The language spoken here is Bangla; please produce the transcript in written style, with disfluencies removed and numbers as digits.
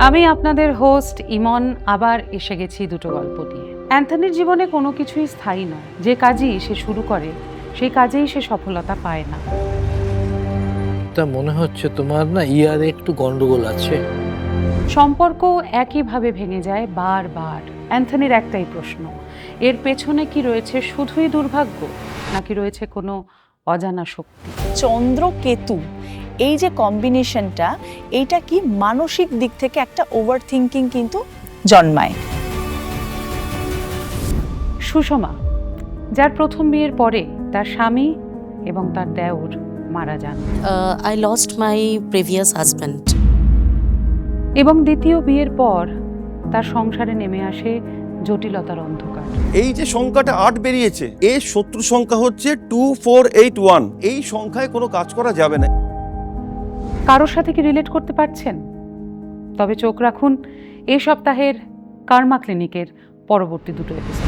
আমি আপনাদের হোস্ট ইমন আবার এসে গেছি দুটো গল্প নিয়ে। অ্যান্থনির জীবনে কোনো কিছুই স্থায়ী নয়। যে কাজই সে শুরু করে সেই কাজেই সে সফলতা পায় না। তা মনে হচ্ছে তোমার না ইয়ারে একটু গন্ডগোল আছে। সম্পর্ক একইভাবে ভেঙে যায় বারবার। অ্যান্থনির একটাই প্রশ্ন, এর পেছনে কি রয়েছে শুধুই দুর্ভাগ্য, নাকি রয়েছে কোনো অজানা শক্তি? চন্দ্র কেতু এই যে কম্বিনেশনটা, এইটা কি মানসিক দিক থেকে একটা ওভার থিঙ্কিং কিন্তু জন্মায়। সুষমা, যার প্রথম বিয়ের পরে তার স্বামী এবং তার দেওর মারা যান, I lost my previous husband. এবং দ্বিতীয় বিয়ের পর তার সংসারে নেমে আসে জটিলতার অন্ধকার। এই যে সংখ্যাটা 8 বেরিয়েছে, এর শত্রু সংখ্যা হচ্ছে 2481। এই সংখ্যায় কোনো কাজ করা যাবে না। কারোর সাথে কি রিলেট করতে পারছেন? তবে চোখ রাখুন এই সপ্তাহের কার্মা ক্লিনিকের পরবর্তী দুটো এপিসোড।